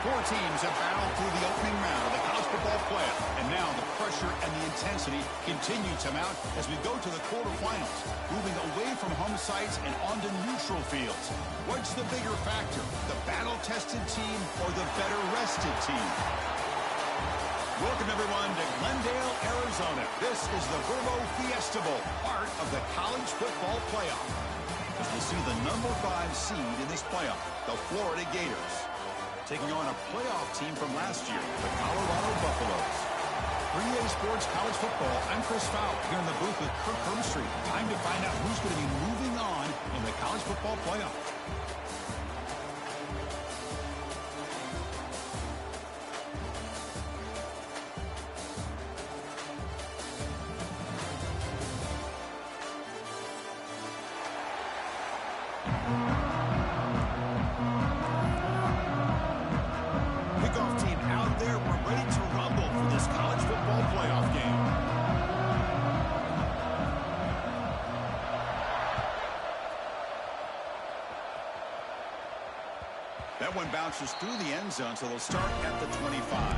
Four teams have battled through the opening round of the college football playoff, and now the pressure and the intensity continue to mount as we go to the quarterfinals, moving away from home sites and onto neutral fields. What's the bigger factor, the battle-tested team or the better-rested team? Welcome, everyone, to Glendale, Arizona. This is the Verbo Fiesta Bowl, part of the college football playoff. As we see the number 5 seed in this playoff, the Florida Gators, taking on a playoff team from last year, the Colorado Buffaloes. 3A Sports College Football, I'm Chris Fowler, here in the booth with Kirk Hermstreet. Time to find out who's going to be moving on in the college football playoff. That one bounces through the end zone, so they'll start at the 25.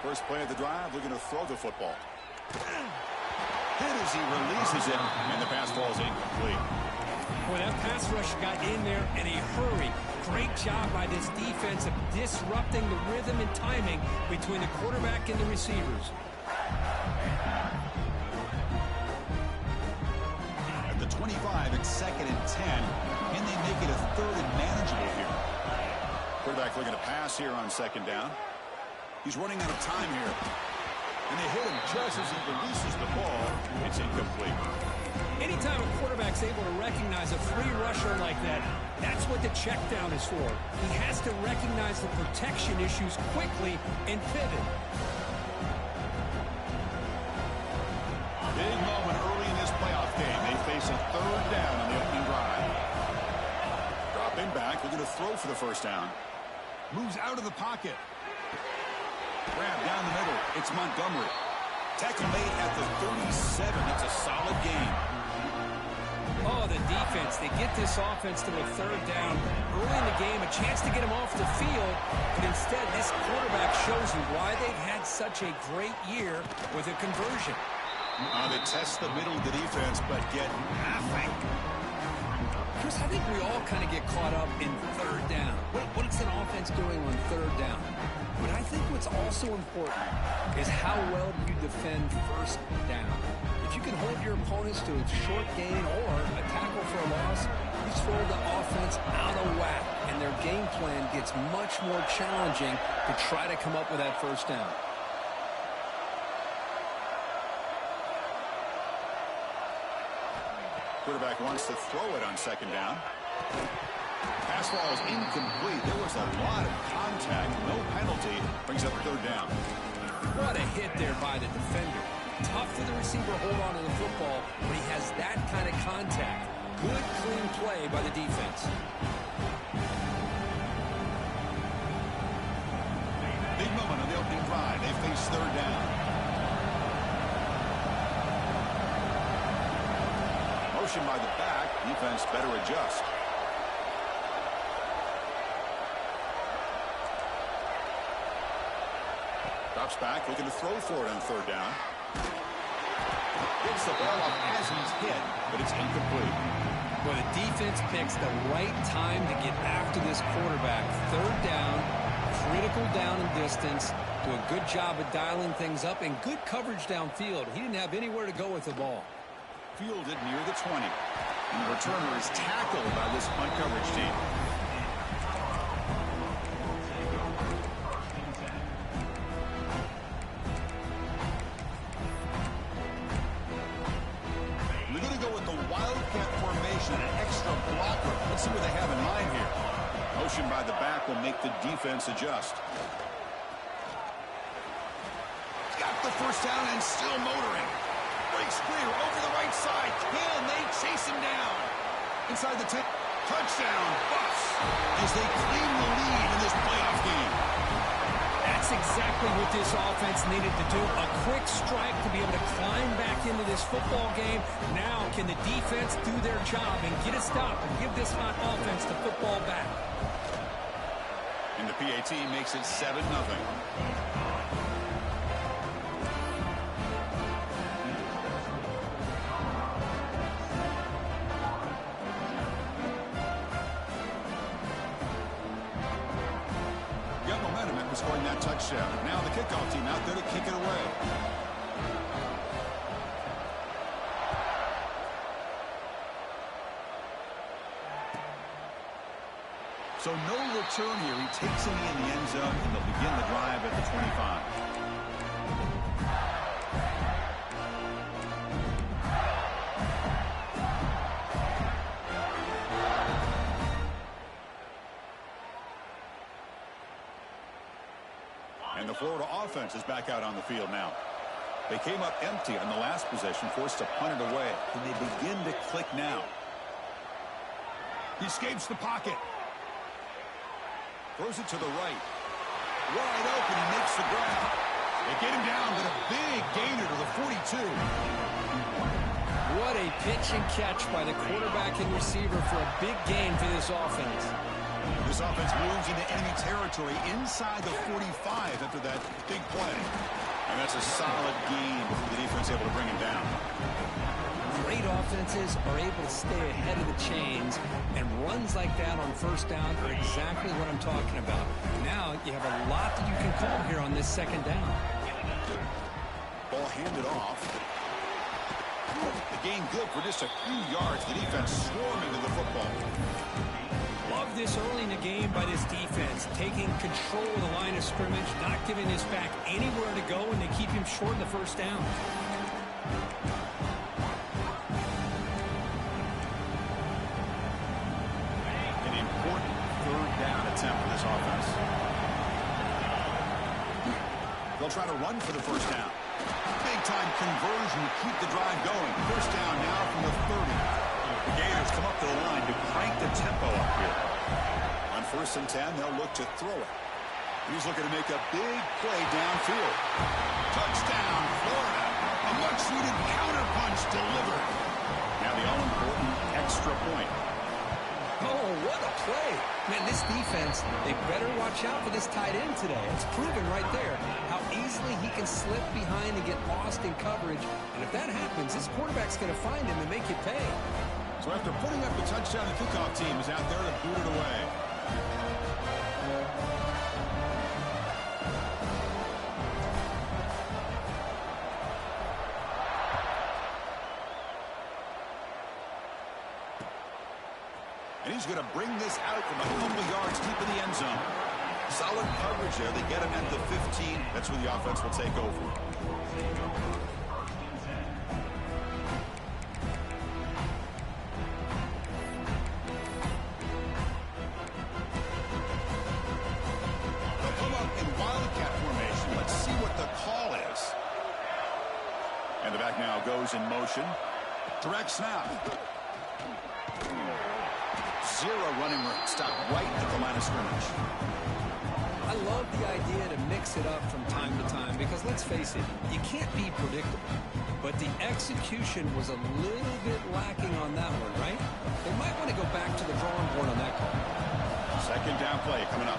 First play of the drive, looking to throw the football. Hit as he releases it, and the pass ball is incomplete. Boy, that pass rush got in there in a hurry. Great job by this defense of disrupting the rhythm and timing between the quarterback and the receivers. At the 25, it's 2nd and 10. Can they make it a 3rd and manageable here? Quarterback looking to pass here on 2nd down. He's running out of time here. And they hit him just as he releases the ball. It's incomplete. Anytime a quarterback's able to recognize a free rusher like that, that's what the check down is for. He has to recognize the protection issues quickly and pivot. Big moment early in this playoff game. They face a 3rd down on the opening drive. Dropping back, looking to throw for the 1st down. Moves out of the pocket. Grab down the middle. It's Montgomery. Tackle made at the 37. That's a solid game. Oh, the defense. They get this offense to a 3rd down. Early in the game, a chance to get him off the field. But instead, this quarterback shows you why they've had such a great year with a conversion. They test the middle of the defense, but get nothing. Chris, I think we all kind of get caught up in 3rd down. What's an offense doing on 3rd down? But I think what's also important is how well you defend 1st down. If you can hold your opponents to a short gain or a tackle for a loss, you throw the offense out of whack, and their game plan gets much more challenging to try to come up with that 1st down. Quarterback wants to throw it on 2nd down. Pass ball is incomplete. There was a lot of contact. No penalty. Brings up 3rd down. What a hit there by the defender. Tough for the receiver to hold on to the football when he has that kind of contact. Good, clean play by the defense. Big moment on the opening drive. They face 3rd down. Motion by the back. Defense better adjust. Drops back, looking to throw for it on 3rd down. Gets the ball up as he's hit, but it's incomplete. Well, the defense picks the right time to get after this quarterback. 3rd down, critical down and distance. Do a good job of dialing things up and good coverage downfield. He didn't have anywhere to go with the ball. Fielded near the 20. And the returner is tackled by this punt coverage team. We're going to go with the Wildcat formation, an extra blocker. Let's see what they have in mind here. Motion by the back will make the defense adjust. Got the first down and still motoring. Breaks clear over the right side. Can they chase him down? Inside the 10. Touchdown, Buffs, as they claim the lead in this playoff game. That's exactly what this offense needed to do. A quick strike to be able to climb back into this football game. Now, can the defense do their job and get a stop and give this hot offense the football back? And the PAT makes it 7-0. Scoring that touchdown. Now the kickoff team out there to kick it away. So no return here. He takes him in the end zone, and they'll begin the drive at the 25. And the Florida offense is back out on the field now. They came up empty on the last possession, forced to punt it away. And they begin to click now. He escapes the pocket. Throws it to the right. Wide open, he makes the grab. They get him down, but a big gainer to the 42. What a pitch and catch by the quarterback and receiver for a big gain for this offense. This offense moves into enemy territory inside the 45 after that big play. And that's a solid gain before the defense able to bring him down. Great offenses are able to stay ahead of the chains, and runs like that on first down are exactly what I'm talking about. Now you have a lot that you can call here on this second down. Ball handed off. The gain good for just a few yards. The defense swarming to the football. Love this early in the game by this defense, taking control of the line of scrimmage, not giving this back anywhere to go, and they keep him short in the first down. An important third down attempt for this offense. They'll try to run for the first down. Big-time conversion to keep the drive going. First down now from the 30. The Gators come up to the line to crank the tempo up here. On 1st and 10, they'll look to throw it. He's looking to make a big play downfield. Touchdown, Florida. A much-needed counterpunch delivered. Now the all-important extra point. Oh, what a play. Man, this defense, they better watch out for this tight end today. It's proven right there how easily he can slip behind and get lost in coverage. And if that happens, this quarterback's going to find him and make you pay. So after putting up the touchdown, the kickoff team is out there to boot it away. And he's going to bring this out from a couple yards deep in the end zone. Solid coverage there. They get him at the 15. That's where the offense will take over. They'll come up in Wildcat formation. Let's see what the call is. And the back now goes in motion. Direct snap. Zero running room. Stop right at the line of scrimmage. I love the idea to mix it up from time to time because, let's face it, you can't be predictable. But the execution was a little bit lacking on that one, right? They might want to go back to the drawing board on that call. Second down play coming up.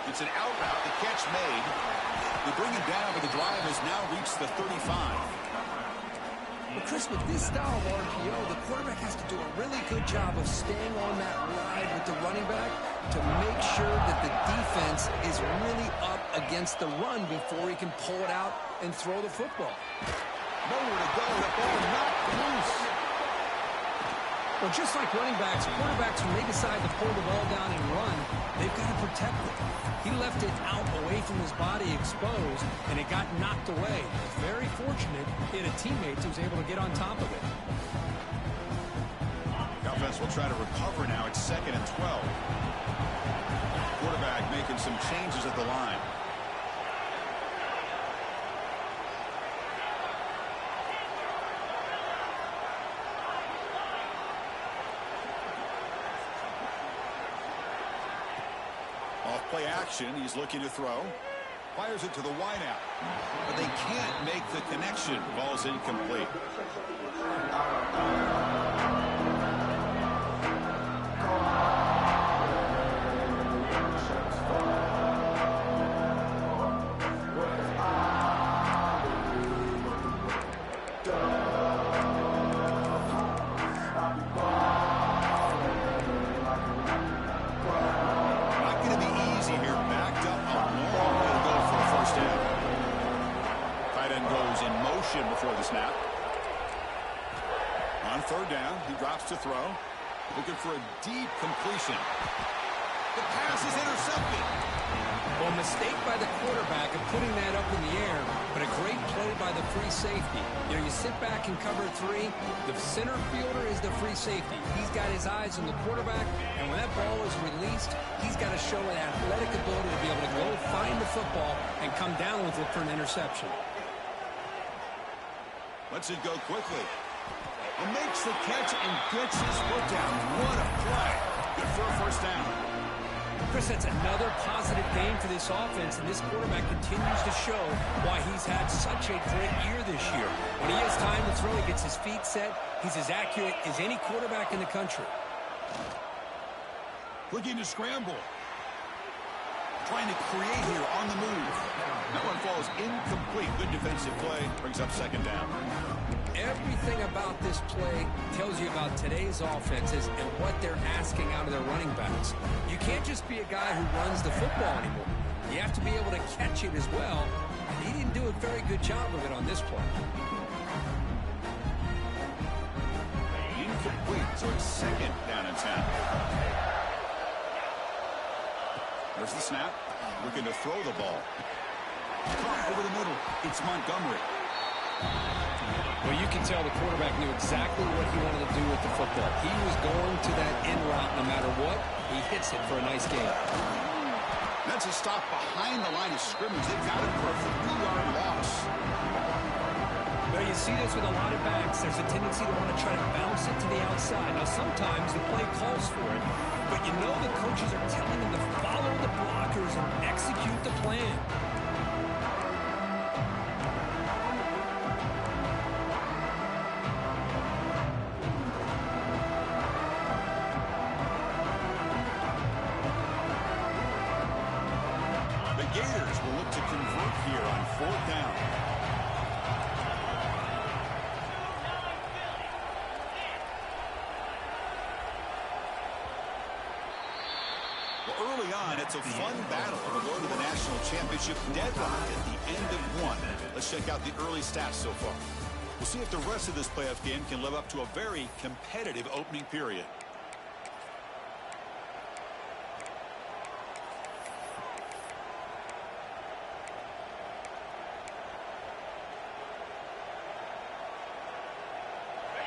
It's an out route. The catch made. They bring it down, but the drive has now reached the 35. But Chris, with this style of RPO, the quarterback has to do a really good job of staying on that ride with the running back to make sure that the defense is really up against the run before he can pull it out and throw the football. Nowhere to go. The ball knocked loose. Well, just like running backs, quarterbacks, when they decide to pull the ball down and run, they've got to protect it. He left it out away from his body exposed, and it got knocked away. Very fortunate he had a teammate who was able to get on top of it. pass will try to recover now. It's 2nd and 12. Quarterback making some changes at the line. Off play action. He's looking to throw. Fires it to the wideout. But they can't make the connection. Ball's incomplete. Before the snap. On 3rd down, he drops to throw. Looking for a deep completion. The pass is intercepted. Well, mistake by the quarterback of putting that up in the air, but a great play by the free safety. You know, you sit back and cover 3. The center fielder is the free safety. He's got his eyes on the quarterback, and when that ball is released, he's got to show an athletic ability to be able to go find the football and come down with it for an interception. Lets it go quickly. And makes the catch and gets his foot down. What a play. Good for a 1st down. Chris, that's another positive game for this offense, and this quarterback continues to show why he's had such a great year this year. When he has time to throw, he gets his feet set. He's as accurate as any quarterback in the country. Looking to scramble. Trying to create here on the move. That one falls incomplete. Good defensive play. Brings up 2nd down. Everything about this play tells you about today's offenses and what they're asking out of their running backs. You can't just be a guy who runs the football anymore. You have to be able to catch it as well. And he didn't do a very good job of it on this play. Incomplete. So it's 2nd down and 10. There's the snap. Looking to throw the ball. Caught over the middle. It's Montgomery. Well, you can tell the quarterback knew exactly what he wanted to do with the football. He was going to that end route no matter what. He hits it for a nice gain. That's a stop behind the line of scrimmage. They've got him for a 3-yard loss. Well, you see this with a lot of backs. There's a tendency to want to try to bounce it to the outside. Now, sometimes the play calls for it, but you know the coaches are telling them to follow the blockers and execute the plan. The Gators will look to convert here on 4th down. Early on, it's a fun battle to go to the national championship deadlock at the end of 1. Let's check out the early stats so far. We'll see if the rest of this playoff game can live up to a very competitive opening period.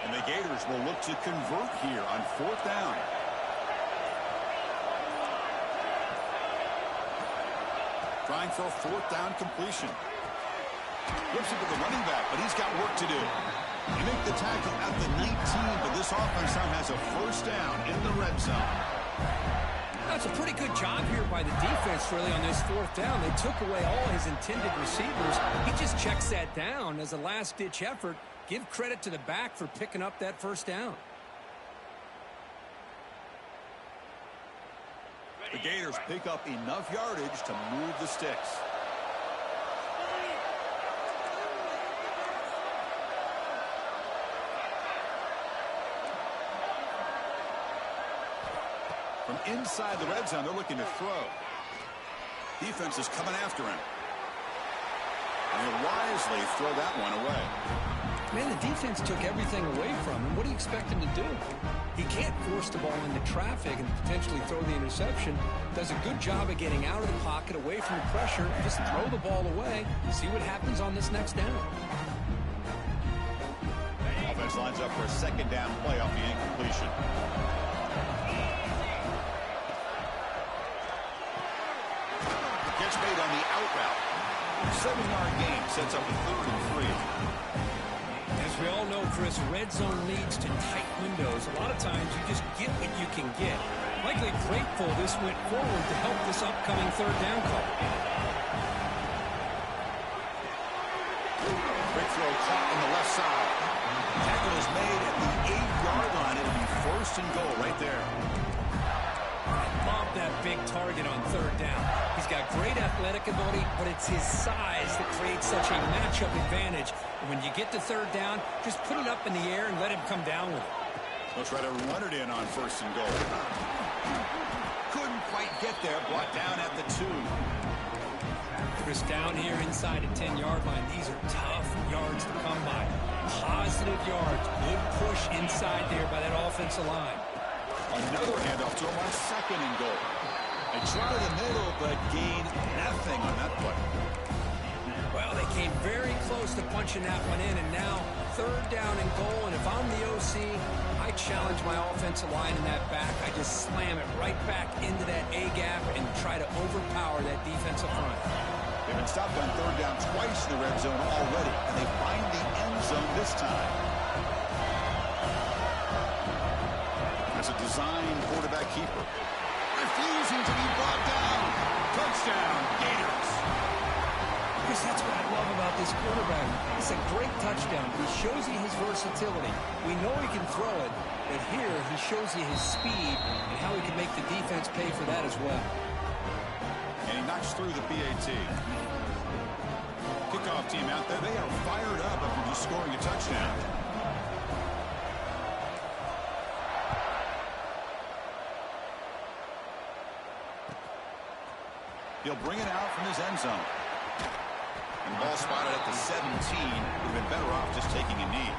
And the Gators will look to convert here on 4th down. Trying for a 4th down completion. Flips it to the running back, but he's got work to do. They make the tackle at the 19, but this offense now has a 1st down in the red zone. That's a pretty good job here by the defense, really, on this 4th down. They took away all his intended receivers. He just checks that down as a last-ditch effort. Give credit to the back for picking up that 1st down. The Gators pick up enough yardage to move the sticks. From inside the red zone, they're looking to throw. Defense is coming after him. And he'll wisely throw that one away. Man, the defense took everything away from him. What do you expect him to do? He can't force the ball into traffic and potentially throw the interception. Does a good job of getting out of the pocket, away from the pressure. Just throw the ball away. See what happens on this next down. Offense lines up for a 2nd down play off the incompletion. catch made on the out route. 7-yard gain sets up a 3rd and 3. As we all know, Chris, red zone leads to tight windows. A lot of times you just get what you can get. Likely grateful this went forward to help this upcoming 3rd down call. Quick throw caught on the left side. Tackle is made at the 8-yard line. It'll be 1st and goal right there. Love that big target on 3rd down. He's got great athletic ability, but it's his size that creates such a matchup advantage. And when you get to 3rd down, just put it up in the air and let him come down with it. Let's try to run it in on 1st and goal. Couldn't quite get there. Brought down at the 2. Chris, down here inside a 10-yard line, these are tough yards to come by. Positive yards. Good push inside there by that offensive line. Another handoff to him on 2nd and goal. They try the middle, but gain nothing on that play. Well, they came very close to punching that one in, and now 3rd down and goal. And if I'm the OC, I challenge my offensive line in that back. I just slam it right back into that A-gap and try to overpower that defensive front. They've been stopped on 3rd down twice in the red zone already, and they find the end zone this time. That's a design quarterback keeper. Refusing to be brought down. Touchdown, Gators. Chris, that's what I love about this quarterback. It's a great touchdown. He shows you his versatility. We know he can throw it, but here he shows you his speed and how he can make the defense pay for that as well. And he knocks through the PAT. Kickoff team out there, they are fired up after just scoring a touchdown. He'll bring it out from his end zone. And the ball spotted at the 17. Would have been better off just taking a knee.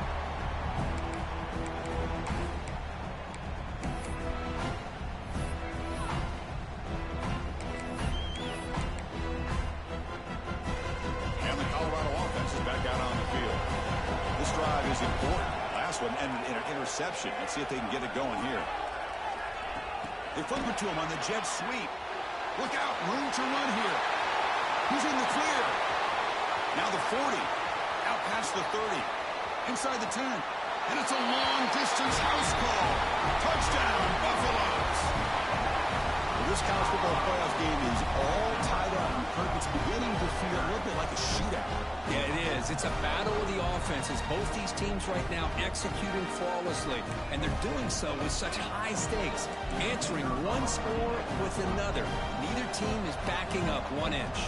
And the Colorado offense is back out on the field. This drive is important. Last one ended in an interception. Let's see if they can get it going here. They flip it to him on the jet sweep. Look out, room to run here. He's in the clear. Now the 40, out past the 30, inside the 10, and it's a long-distance house call. Touchdown, Buffaloes. Well, this college football playoff game is all tied up, and Kirk, it's beginning to feel a little bit like a shootout. Yeah, it is. It's a battle of the offenses. Both these teams right now executing flawlessly, and they're doing so with such high stakes, answering one score with another. Neither team is backing up 1 inch.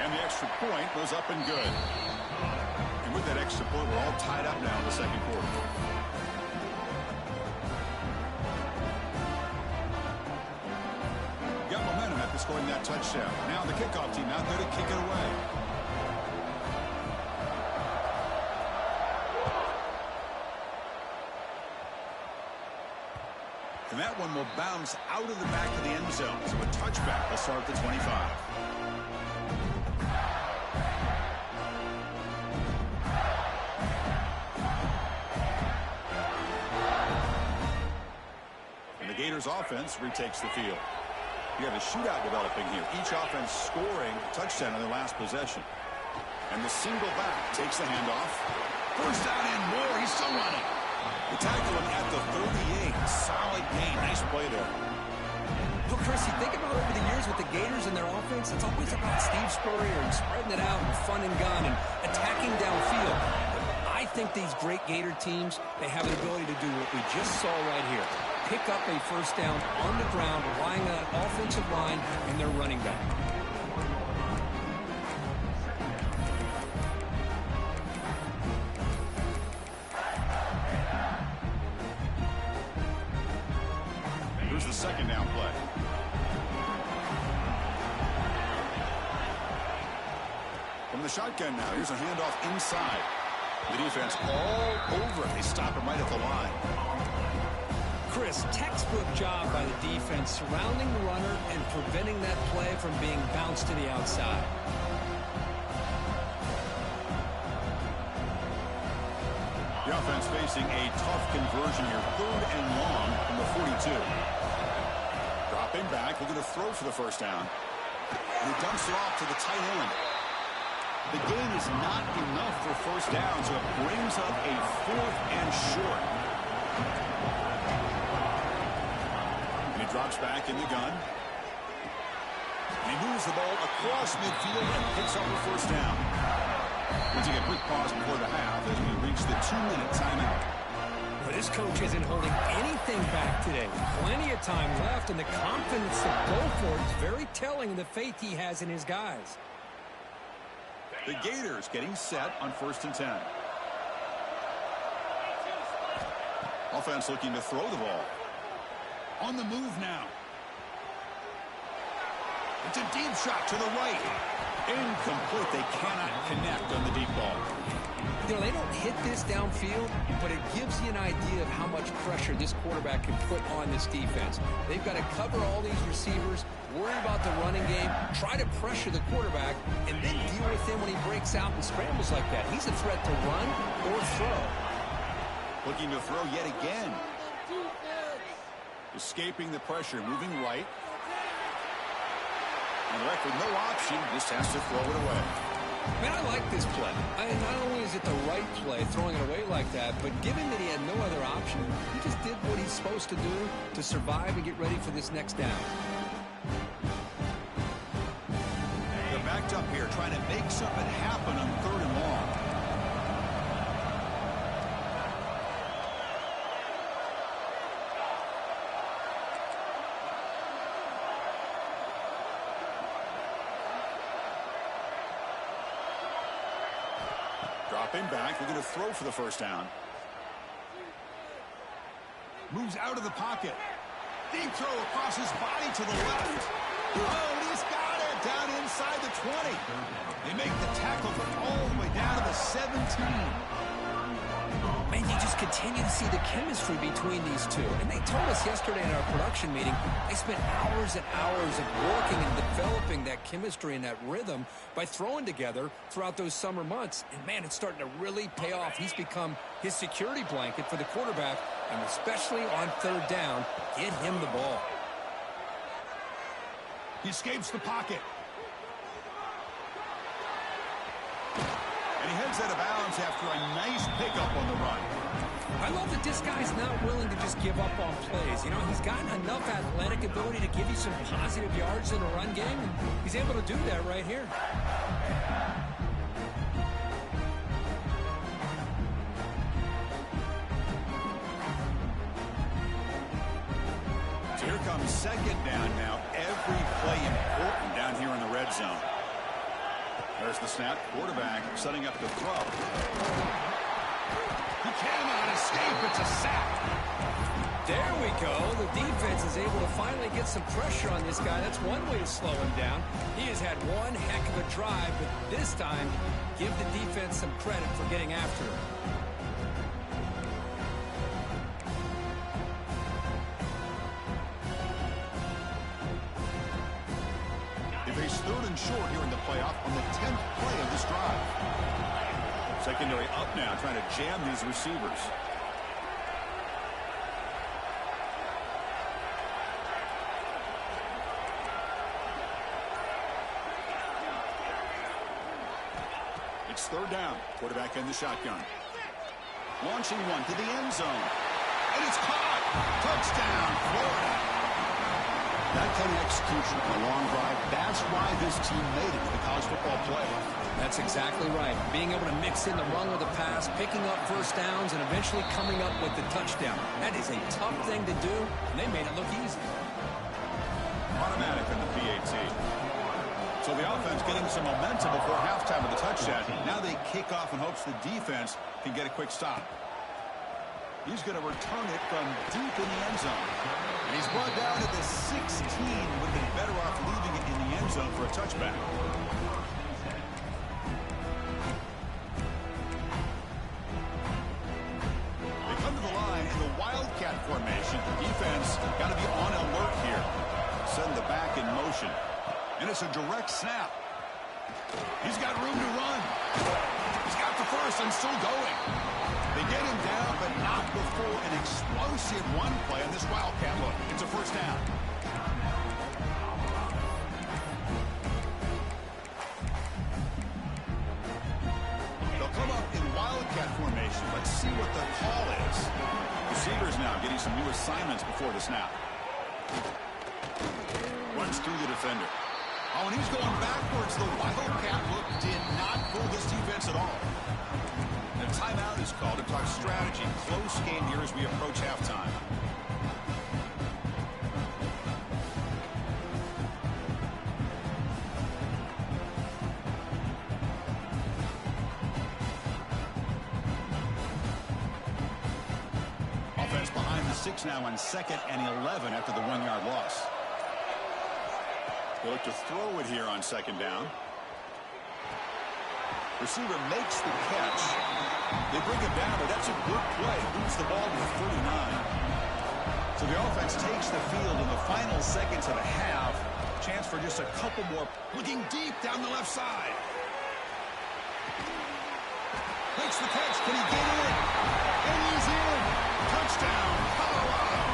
And the extra point goes up and good. And with that extra point, we're all tied up now in the 2nd quarter. Got momentum after scoring that touchdown. Now the kickoff team out there to kick it away. And that one will bounce out of the back of the end zone. So a touchback will start at the 25. Gators offense retakes the field. You have a shootout developing here. Each offense scoring a touchdown in their last possession. And the single back takes the handoff. First down and more. He's still running. They tackle him at the 38. Solid gain. Nice play there. Well, Chris, you think about over the years with the Gators and their offense, it's always about Steve Spurrier and spreading it out and fun and gun and attacking downfield. I think these great Gator teams, they have an ability to do what we just saw right here. Pick up a first down on the ground, relying on an offensive line and their running back. Here's the 2nd down play. From the shotgun now, here's a handoff inside. The defense all over it. They stop him right at the line. Chris, textbook job by the defense surrounding the runner and preventing that play from being bounced to the outside. The offense facing a tough conversion here. 3rd and long from the 42. Dropping back, looking to throw for the first down. And he dumps it off to the tight end. The gain is not enough for first down, so it brings up a 4th and short. And he drops back in the gun. And he moves the ball across midfield and picks up a first down. We'll take a quick pause before the half as we reach the 2-minute timeout. Well, this coach isn't holding anything back today. Plenty of time left, and the confidence to go for it is very telling of the faith he has in his guys. The Gators getting set on 1st and 10. Offense looking to throw the ball. On the move now. It's a deep shot to the right. Incomplete. They cannot connect on the deep ball. You know, they don't hit this downfield, but it gives you an idea of how much pressure this quarterback can put on this defense. They've got to cover all these receivers, worry about the running game, try to pressure the quarterback, and then deal with him when he breaks out and scrambles like that. He's a threat to run or throw. Looking to throw yet again. Escaping the pressure, moving right. And left with no option, just has to throw it away. Man, I like this play. Not only is it the right play, throwing it away like that, but given that he had no other option, he just did what he's supposed to do to survive and get ready for this next down. They're backed up here, trying to make something happen on 3rd and long. Dropping back, looking to throw for the first down. Moves out of the pocket. Deep throw across his body to the left. Oh, and he's got it down inside the 20. They make the tackle all the way down to the 17. Man, you just continue to see the chemistry between these two. And they told us yesterday in our production meeting, they spent hours and hours of working and developing that chemistry and that rhythm by throwing together throughout those summer months. And, man, it's starting to really pay off. He's become his security blanket for the quarterback, and especially on 3rd down, get him the ball. He escapes the pocket. And he heads out of bounds after a nice pickup on the run. I love that this guy's not willing to just give up on plays. You know, he's got enough athletic ability to give you some positive yards in the run game, and he's able to do that right here. So here comes 2nd down now. Every play important down here in the red zone. There's the snap. Quarterback setting up the throw. He cannot escape. It's a sack. There we go. The defense is able to finally get some pressure on this guy. That's one way to slow him down. He has had one heck of a drive, but this time, give the defense some credit for getting after him. He's 3rd and short here in the playoff on the 10th play of this drive. Secondary up now, trying to jam these receivers. It's 3rd down. Quarterback in the shotgun. Launching one to the end zone. And it's caught. Touchdown, Florida. That kind of execution on a long drive, that's why this team made it to the college football playoff. That's exactly right. Being able to mix in the run with the pass, picking up first downs, and eventually coming up with the touchdown. That is a tough thing to do, and they made it look easy. Automatic in the PAT. So the offense getting some momentum before halftime with the touchdown. Now they kick off in hopes the defense can get a quick stop. He's going to return it from deep in the end zone. And he's brought down to the 16. Would have been better off leaving it in the end zone for a touchback. They come to the line in the Wildcat formation. The defense got to be on alert here. Send the back in motion. And it's a direct snap. He's got room to run. He's got the first and still going. They get him down, but not before an explosive run play on this Wildcat look. It's a first down. Wildcat formation. Let's see what the call is. Receivers now getting some new assignments before the snap. Runs through the defender. Oh, and he's going backwards. The Wildcat look did not fool this defense at all. And a timeout is called to talk strategy. Close game here as we approach halftime. Offense behind the 6 now on 2nd and 11 after the 1-yard loss. They look to throw it here on 2nd down. Receiver makes the catch. They bring it down, but that's a good play. Moves the ball to the 39. So the offense takes the field in the final seconds of the half. Chance for just a couple more. Looking deep down the left side. Makes the catch. Can he get in? And he's in. Touchdown, Colorado.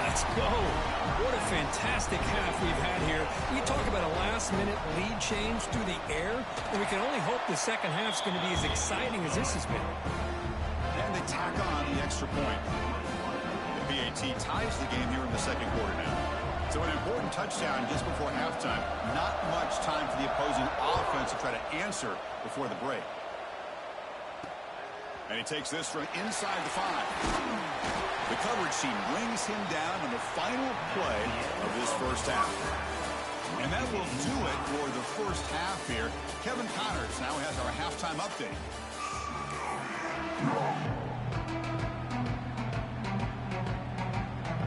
Let's go. What a fantastic half we've had here. You talk about a last-minute lead change through the air, and we can only hope the second half's going to be as exciting as this has been. And they tack on the extra point. The PAT ties the game here in the second quarter now. So an important touchdown just before halftime. Not much time for the opposing offense to try to answer before the break. And he takes this from inside the 5. The coverage team brings him down on the final play of this first half. And that will do it for the first half here. Kevin Connors now has our halftime update.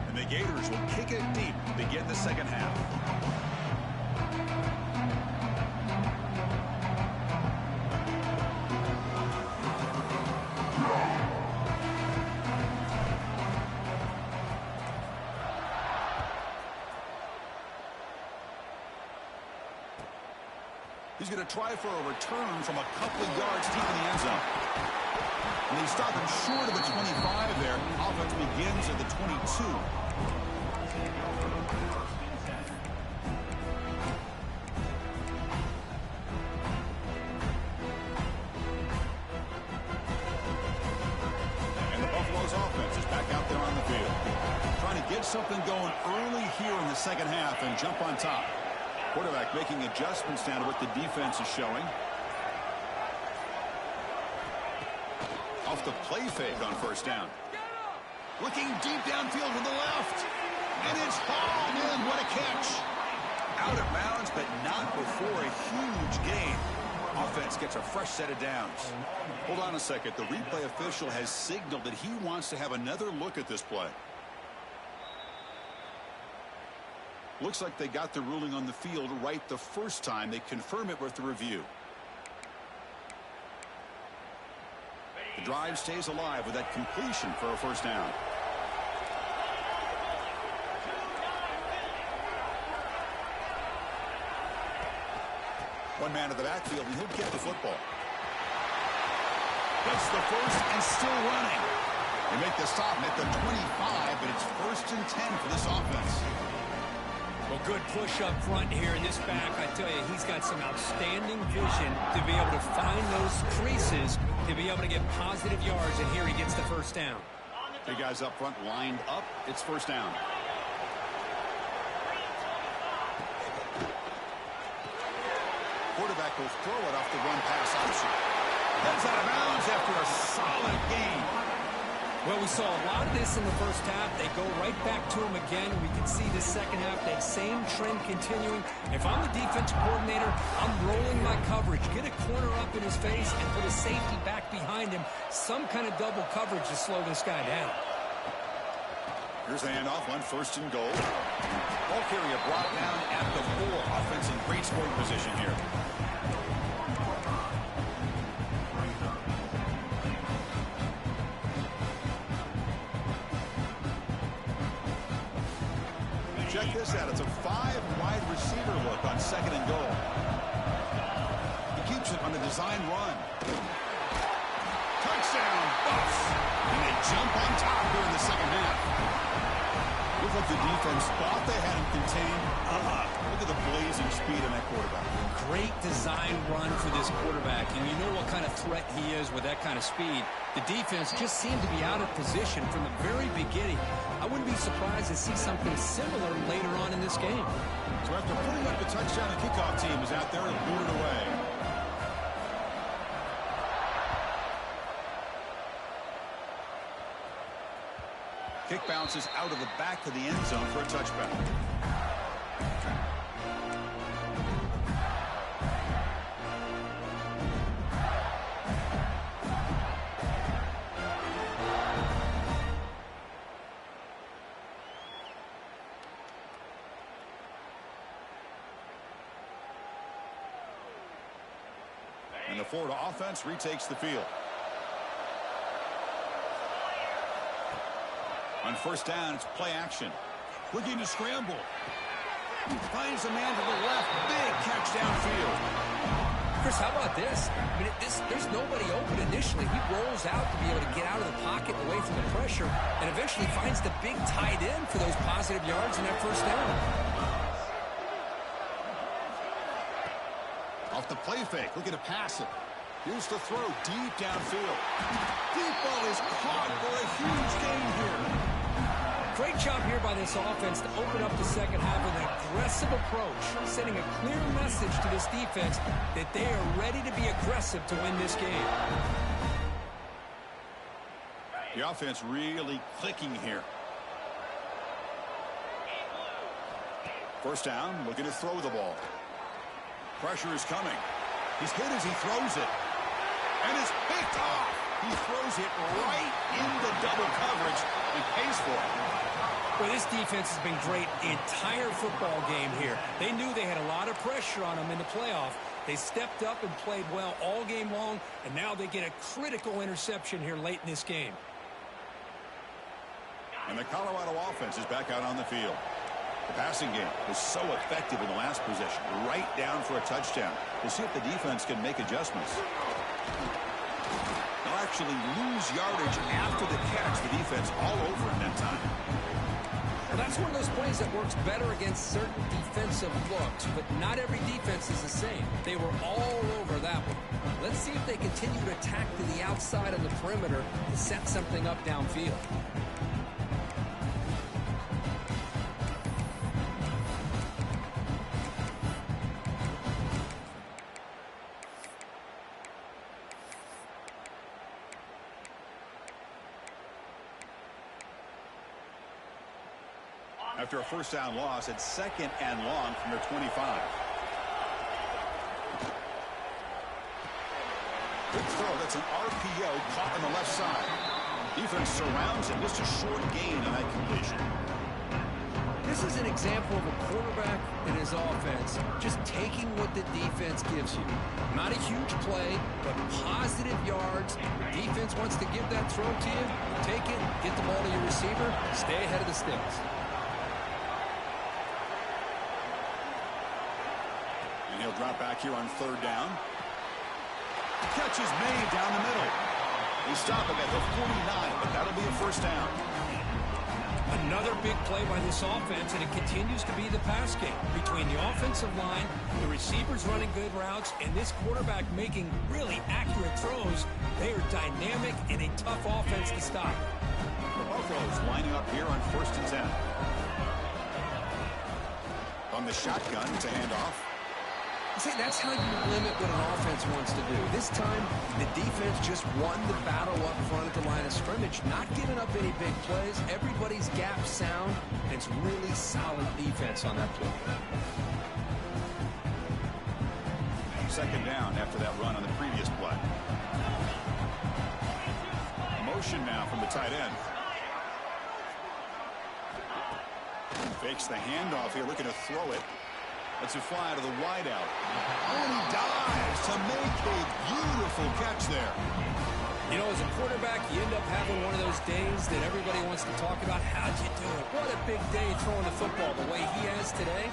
And the Gators will kick it deep to begin the second half. He's going to try for a return from a couple of yards deep in the end zone. And they stop him short of the 25 there. Offense begins at the 22. And the Buffalo's offense is back out there on the field. Trying to get something going early here in the second half and jump on top. Quarterback making adjustments now to what the defense is showing. Off the play fake on first down. Looking deep downfield to the left. And it's hauled in. What a catch. Out of bounds, but not before a huge gain. Offense gets a fresh set of downs. Hold on a second. The replay official has signaled that he wants to have another look at this play. Looks like they got the ruling on the field right the first time. They confirm it with the review. The drive stays alive with that completion for a first down. One man in the backfield, and he'll get the football. Gets the first and still running. They make the stop at the 25, but it's 1st and 10 for this offense. Well, good push up front here in this back. I tell you, he's got some outstanding vision to be able to find those creases, to be able to get positive yards, and here he gets the first down. Three guys up front lined up. It's first down. Quarterback will throw it off the run pass option. That's out of bounds after a solid gain. Well, we saw a lot of this in the first half. They go right back to him again. We can see the second half, that same trend continuing. If I'm the defensive coordinator, I'm rolling my coverage. Get a corner up in his face and put a safety back behind him. Some kind of double coverage to slow this guy down. Here's the handoff on 1st and goal. Ball carrier brought down at the 4. Offense in great scoring position here. Check this out. It's a 5-wide receiver look on 2nd and goal. He keeps it on the design run. Touchdown, Buffs. And they jump on top here in the second half. Looks like the defense thought they had him contained. Look at the blazing speed in that quarterback. Great design run for this quarterback, and you know what kind of threat he is with that kind of speed. The defense just seemed to be out of position from the very beginning. I wouldn't be surprised to see something similar later on in this game. So after putting up the touchdown, the kickoff team is out there and booted away. Kick bounces out of the back of the end zone for a touchback. And the Florida offense retakes the field. On first down, it's play action. Looking to scramble. Finds a man to the left. Big catch downfield. Chris, how about this? I mean, there's nobody open initially. He rolls out to be able to get out of the pocket away from the pressure and eventually finds the big tight end for those positive yards in that first down. Off the play fake. Looking to pass it. Here's the throw deep downfield. Deep ball is caught for a huge gain here. Great job here by this offense to open up the second half with an aggressive approach, sending a clear message to this defense that they are ready to be aggressive to win this game. The offense really clicking here. First down, looking to throw the ball. Pressure is coming. He's hit as he throws it. And it's picked off. He throws it right into double coverage and pays for it. Well, this defense has been great the entire football game here. They knew they had a lot of pressure on them in the playoff. They stepped up and played well all game long, and now they get a critical interception here late in this game. And the Colorado offense is back out on the field. The passing game was so effective in the last possession, right down for a touchdown. We'll see if the defense can make adjustments. They'll actually lose yardage after the catch. The defense all over in that time. Well, that's one of those plays that works better against certain defensive looks, but not every defense is the same. They were all over that one. Let's see if they continue to attack to the outside of the perimeter to set something up downfield. After a first down loss, it's second and long from their 25. Good throw. That's an RPO caught on the left side. Defense surrounds him. Just a short gain on that completion. This is an example of a quarterback and his offense just taking what the defense gives you. Not a huge play, but positive yards. The defense wants to give that throw to you. Take it, get the ball to your receiver, stay ahead of the sticks. And he'll drop back here on third down. Catch is made down the middle. They stop him at the 49, but that'll be a first down. Another big play by this offense, and it continues to be the pass game between the offensive line, the receivers running good routes, and this quarterback making really accurate throws. They are dynamic and a tough offense to stop. The Buffaloes lining up here on first and 10. On the shotgun, it's a handoff. See, that's how you limit what an offense wants to do. This time, the defense just won the battle up front at the line of scrimmage, not giving up any big plays. Everybody's gap sound, and it's really solid defense on that play. Second down after that run on the previous play. Motion now from the tight end. Fakes the handoff here, looking to throw it. Let's it fly to the wideout. And he dives to make a beautiful catch there. You know, as a quarterback, you end up having one of those days that everybody wants to talk about. How'd you do it? What a big day throwing the football the way he has today.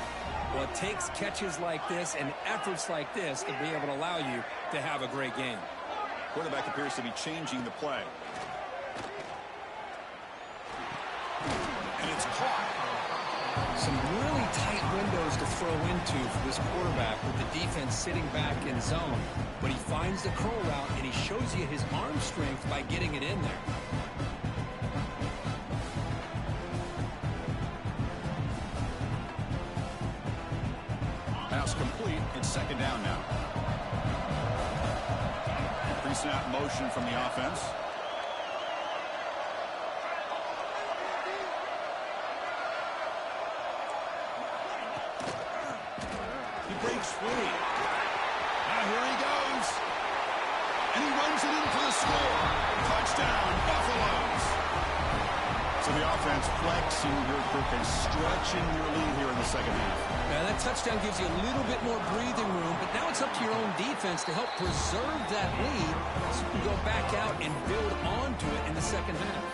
Well, it takes catches like this and efforts like this to be able to allow you to have a great game. Quarterback appears to be changing the play. And it's caught. Some really tight windows to throw into for this quarterback with the defense sitting back in zone. But he finds the curl route, and he shows you his arm strength by getting it in there. Pass complete. It's second down now. Pre-snap motion from the offense. Breaks free. Now here he goes. And he runs it in for the score. Touchdown, Buffaloes. So the offense flexing your group and stretching your lead here in the second half. Now that touchdown gives you a little bit more breathing room, but now it's up to your own defense to help preserve that lead so you can go back out and build onto it in the second half.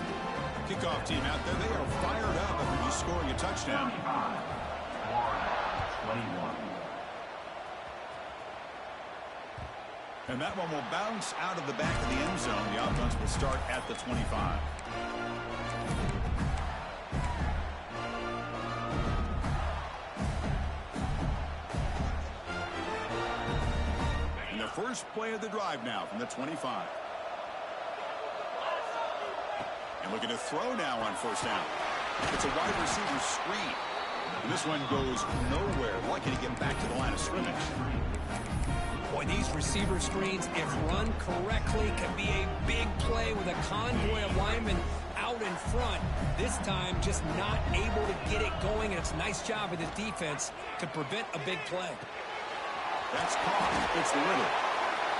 Kickoff team out there, they are fired up after just scoring a touchdown. 21. And that one will bounce out of the back of the end zone. The offense will start at the 25. And the first play of the drive now from the 25. And looking to throw now on first down. It's a wide receiver screen. And this one goes nowhere. Lucky to get back to the line of scrimmage. Boy, these receiver screens, if run correctly, can be a big play with a convoy of linemen out in front. This time, just not able to get it going, and it's a nice job of the defense to prevent a big play. That's caught. It's little.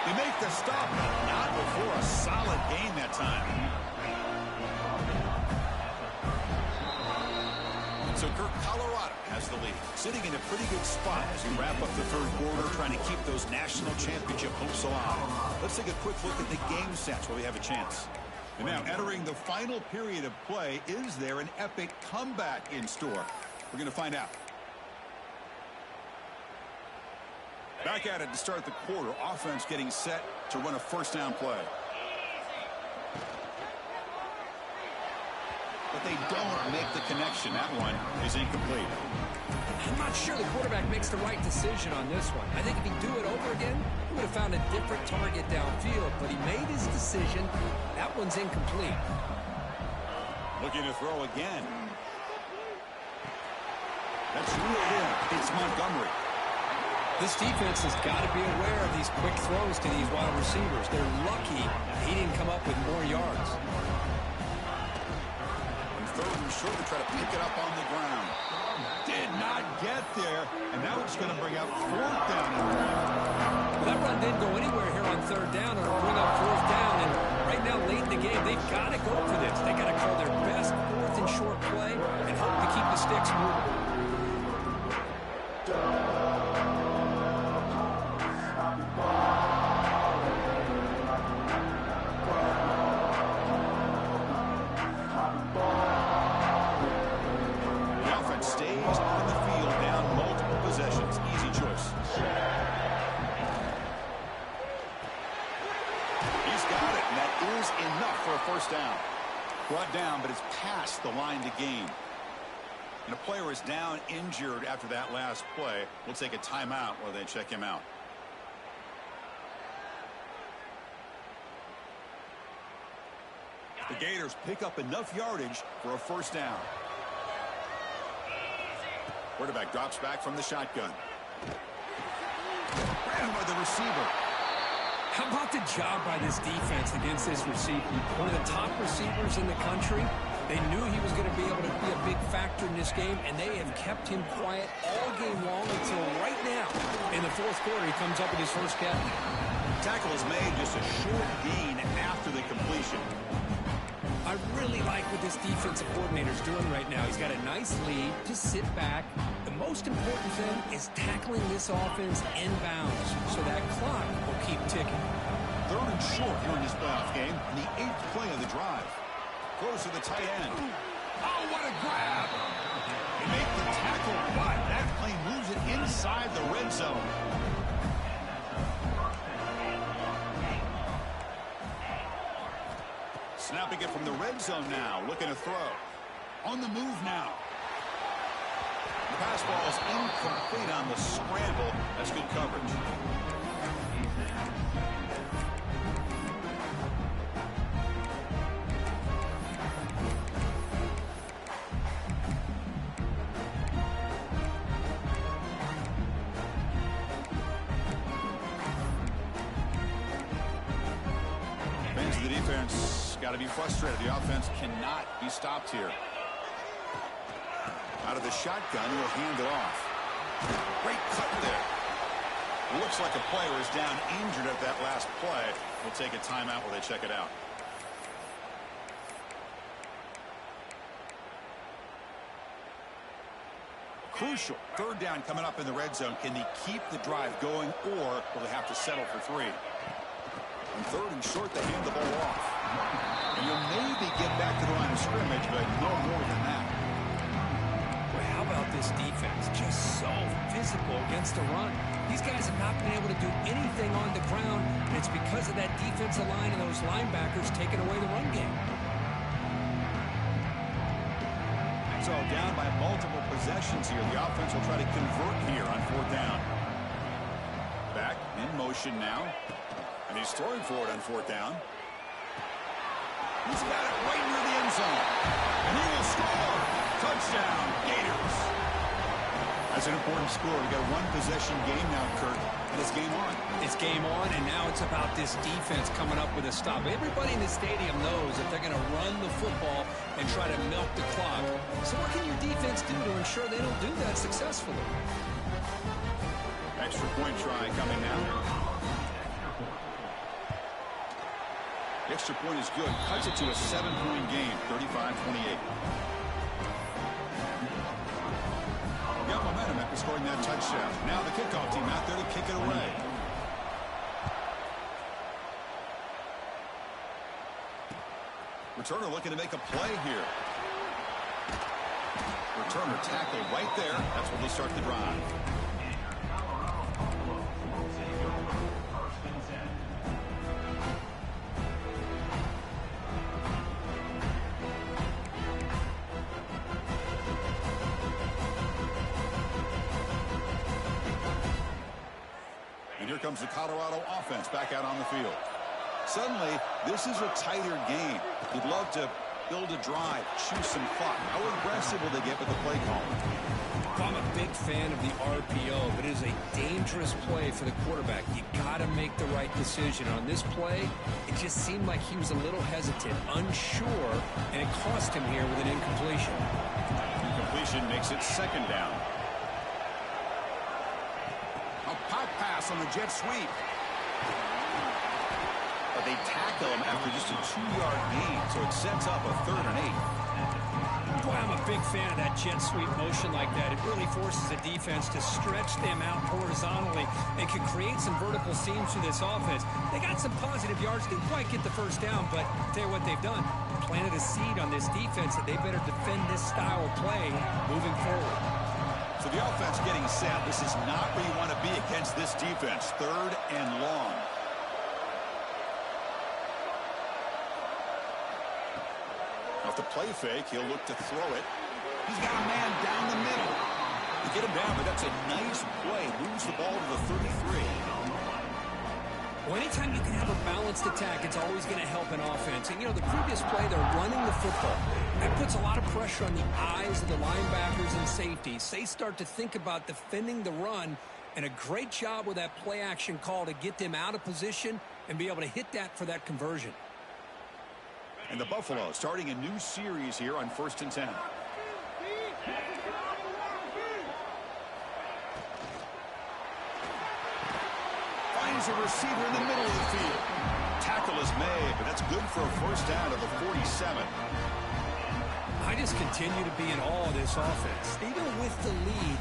They make the stop, but not before a solid gain that time. So Kirk, Colorado has the lead, sitting in a pretty good spot as we wrap up the third quarter, trying to keep those national championship hopes alive. Let's take a quick look at the game stats while we have a chance. And now entering the final period of play, is there an epic comeback in store? We're going to find out. Back at it to start the quarter. Offense getting set to run a first down play. But they don't make the connection. That one is incomplete. I'm not sure the quarterback makes the right decision on this one. I think if he'd do it over again, he would have found a different target downfield. But he made his decision. That one's incomplete. Looking to throw again. That's reeled in. It's Montgomery. This defense has got to be aware of these quick throws to these wide receivers. They're lucky he didn't come up with more yards. Third and short to try to pick it up on the ground. Did not get there, and now it's going to bring up fourth down. Well, that run didn't go anywhere here on third down. It'll bring up fourth down, and right now late in the game, they've got to go for this. They got to call their best fourth and short play and hope to keep the sticks moving. First down. Brought down, but it's past the line to gain. And a player is down injured after that last play. We'll take a timeout while they check him out. The Gators pick up enough yardage for a first down. Quarterback drops back from the shotgun. Ran by the receiver. How about the job by this defense against this receiver? One of the top receivers in the country. They knew he was going to be able to be a big factor in this game, and they have kept him quiet all game long until right now. In the fourth quarter, he comes up with his first catch. Tackle is made, just a short gain after the completion. I really like what this defensive coordinator is doing right now. He's got a nice lead. Just sit back. The most important thing is tackling this offense inbounds so that clock will keep ticking. Third and short here in this playoff game. The 8th play of the drive. Throws to the tight end. Oh, what a grab! They make the tackle, but that play moves it inside the red zone. Snapping it from the red zone now. Looking to throw. On the move now. The pass ball is incomplete on the scramble. That's good coverage. Fans of the defense got to be frustrated. The offense cannot be stopped here. Out of the shotgun, he'll hand it off. Great cut there. Looks like a player is down injured at that last play. We'll take a timeout while they check it out. Crucial. Third down coming up in the red zone. Can they keep the drive going, or will they have to settle for 3? On third and short, they hand the ball off. And you'll maybe get back to the line of scrimmage, but no more than that. How about this defense? Just so physical against the run. These guys have not been able to do anything on the ground, and it's because of that defensive line and those linebackers taking away the run game. So down by multiple possessions here. The offense will try to convert here on 4th down. Back in motion now. And he's throwing for it on 4th down. He's got it right near the end zone. And he will score. Touchdown, Gators. That's an important score. We've got a one-possession game now, Kurt, and it's game on. It's game on, and now it's about this defense coming up with a stop. Everybody in the stadium knows that they're going to run the football and try to milk the clock. So what can your defense do to ensure they don't do that successfully? Extra point try coming now. The extra point is good. Cuts it to a 7-point game, 35-28. Got momentum after scoring that touchdown. Now the kickoff team out there to kick it away. Returner looking to make a play here. Returner tackled right there. That's where they start the drive. Here comes the Colorado offense back out on the field. Suddenly, this is a tighter game. You'd love to build a drive, choose some clock. How aggressive will they get with the play call? I'm a big fan of the RPO, but it is a dangerous play for the quarterback. You got to make the right decision. On this play, it just seemed like he was a little hesitant, unsure, and it cost him here with an incompletion. Incompletion makes it 2nd down. Pop pass on the jet sweep. But they tackle him after just a 2-yard gain, so it sets up a 3rd and 8. Boy, I'm a big fan of that jet sweep motion like that. It really forces the defense to stretch them out horizontally and can create some vertical seams for this offense. They got some positive yards, didn't quite get the 1st down, but I'll tell you what they've done. Planted a seed on this defense that they better defend this style of play moving forward. So the offense getting set. This is not where you want to be against this defense. 3rd and long. Off the play fake, he'll look to throw it. He's got a man down the middle. You get him down, but that's a nice play. Moves the ball to the 33. Well, anytime you can have a balanced attack, it's always going to help an offense. And, you know, the previous play, they're running the football. That puts a lot of pressure on the eyes of the linebackers and safeties. They start to think about defending the run, and a great job with that play action call to get them out of position and be able to hit that for that conversion. And the Buffalo starting a new series here on 1st and 10. Finds a receiver in the middle of the field. Tackle is made, but that's good for a 1st down to the 47. I just continue to be in awe of this offense. Even with the lead,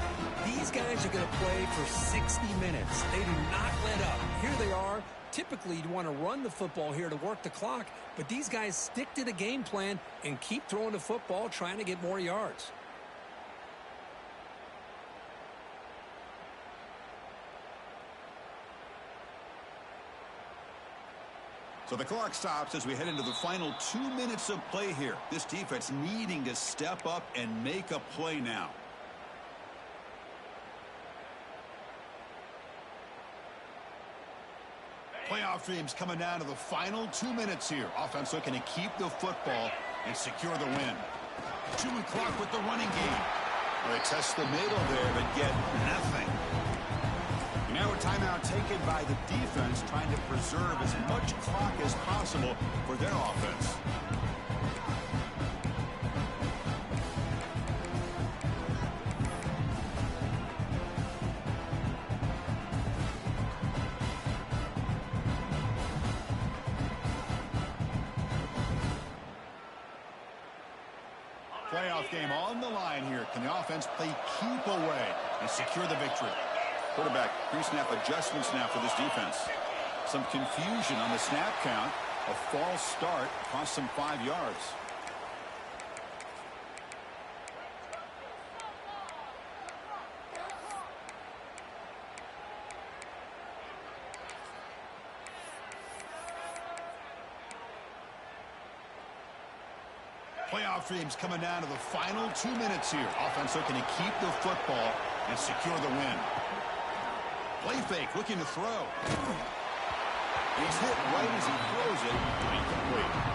these guys are going to play for 60 minutes. They do not let up. Here they are. Typically, you'd want to run the football here to work the clock, but these guys stick to the game plan and keep throwing the football, trying to get more yards. So the clock stops as we head into the final 2 minutes of play here. This defense needing to step up and make a play now. Playoff dreams coming down to the final 2 minutes here. Offense looking to keep the football and secure the win. Chewing clock with the running game. Well, they test the middle there, but get nothing. Now a timeout taken by the defense, trying to preserve as much clock as possible for their offense. Playoff game on the line here. Can the offense play keep away and secure the victory? Quarterback pre-snap adjustments now for this defense. Some confusion on the snap count. A false start cost them 5 yards. Playoff dreams coming down to the final 2 minutes here. Offense looking to keep the football and secure the win. Play fake, looking to throw. He's hit right as he throws it. Incomplete.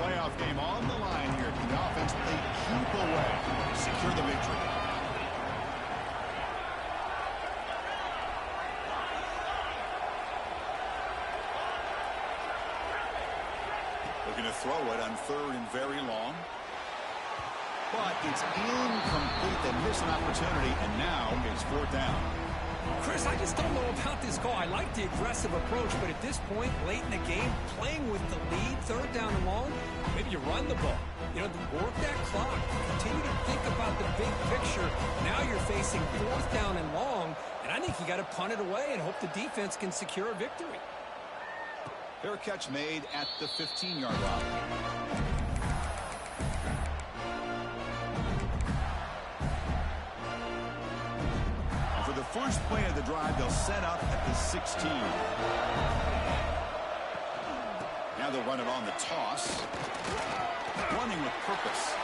Playoff game on the line here. Can the offense play keep away and secure the victory? Looking to throw it on 3rd and very long. But it's incomplete. They miss an opportunity, and now it's 4th down. Chris, I just don't know about this call. I like the aggressive approach, but at this point, late in the game, playing with the lead, 3rd down and long, maybe you run the ball. You know, work that clock. Continue to think about the big picture. Now you're facing 4th down and long, and I think you got to punt it away and hope the defense can secure a victory. Fair catch made at the 15-yard line. The first play of the drive, they'll set up at the 16. Now they'll run it on the toss. Running with purpose.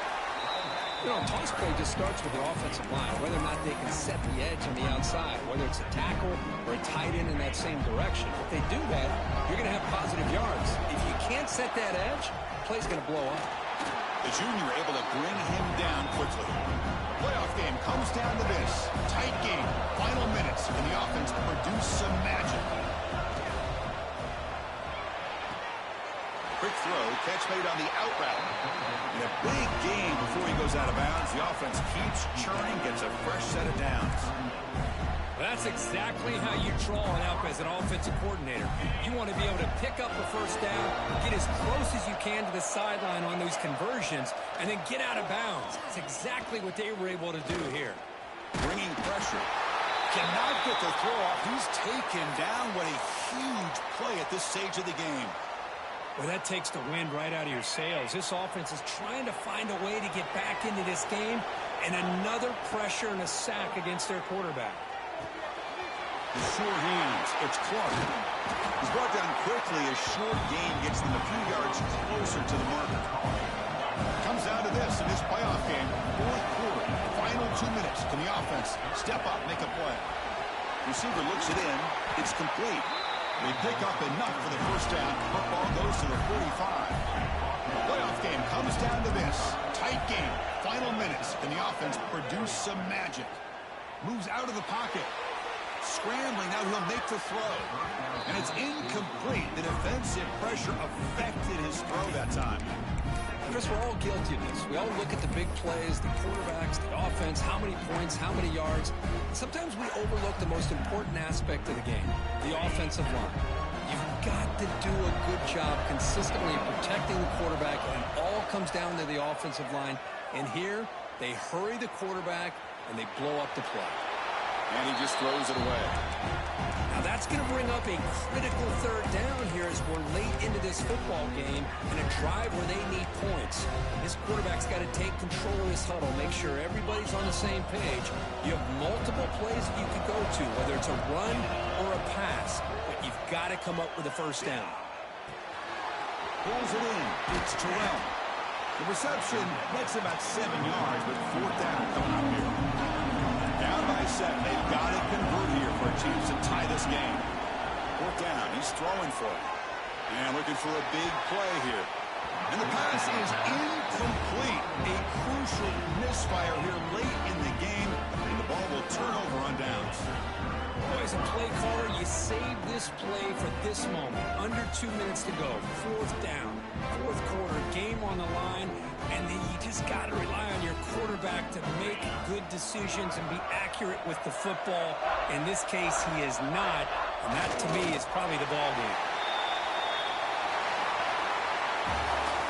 You know, a toss play just starts with the offensive line, whether or not they can set the edge on the outside, whether it's a tackle or a tight end in that same direction. If they do that, you're going to have positive yards. If you can't set that edge, the play's going to blow up. The junior able to bring him down quickly. Playoff game comes down to this. Tight game. Final minutes. Can the offense produce some magic? Quick throw. Catch made on the out route. And a big gain before he goes out of bounds. The offense keeps churning. Gets a fresh set of downs. That's exactly how you draw it up as an offensive coordinator. You want to be able to pick up a first down, get as close as you can to the sideline on those conversions, and then get out of bounds. That's exactly what they were able to do here. Bringing pressure. Cannot get the throw off. He's taken down. What a huge play at this stage of the game. Well, that takes the wind right out of your sails. This offense is trying to find a way to get back into this game, and another pressure and a sack against their quarterback. The sure hands. It's Clark. He's brought down quickly. A short gain gets them a few yards closer to the marker. Comes down to this in this playoff game. 4th quarter. Final 2 minutes. Can the offense step up, make a play? Receiver looks it in. It's complete. They pick up enough for the first down. Football goes to the 45. Playoff game comes down to this. Tight game. Final minutes. Can the offense produce some magic? Moves out of the pocket. Scrambling, now he'll make the throw. And it's incomplete. The defensive pressure affected his throw that time. Chris, we're all guilty of this. We all look at the big plays, the quarterbacks, the offense, how many points, how many yards. Sometimes we overlook the most important aspect of the game, the offensive line. You've got to do a good job consistently protecting the quarterback, and it all comes down to the offensive line. And here, they hurry the quarterback, and they blow up the play. And he just throws it away. Now Now that's going to bring up a critical third down here as we're late into this football game and a drive where they need points. This quarterback's got to take control of this huddle, make sure everybody's on the same page. You have multiple plays that you could go to, whether it's a run or a pass, but you've got to come up with a first down. Pulls it in. It's Terrell. The reception makes about 7 yards, but fourth down coming up here. Down by 7. They've got to convert here for a chance to tie this game. Fourth down. He's throwing for it. And looking for a big play here. And the pass is incomplete. A crucial misfire here late in the game. And the ball will turn over on downs. As a play caller, you save this play for this moment. Under 2 minutes to go. Fourth down. Fourth quarter. Game on the line. And then you just got to rely on your quarterback to make good decisions and be accurate with the football. In this case, he is not. And that, to me, is probably the ball game.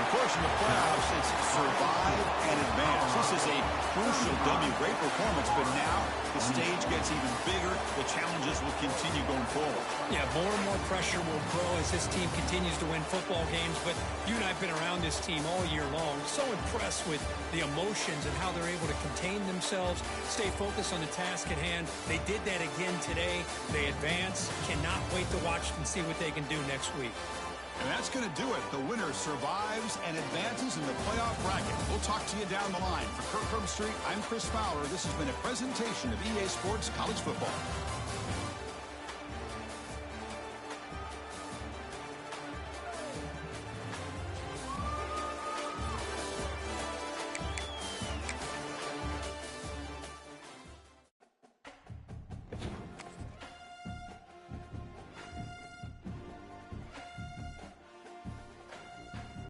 Of course, in the playoffs, it's survive and advance. This is a crucial W. Great performance, but now the stage gets even bigger. The challenges will continue going forward. Yeah, more and more pressure will grow as this team continues to win football games. But you and I have been around this team all year long. So impressed with the emotions and how they're able to contain themselves, stay focused on the task at hand. They did that again today. They advance. Cannot wait to watch and see what they can do next week. And that's going to do it. The winner survives and advances in the playoff bracket. We'll talk to you down the line. For Kirk Herbstreit, I'm Chris Fowler. This has been a presentation of EA Sports College Football.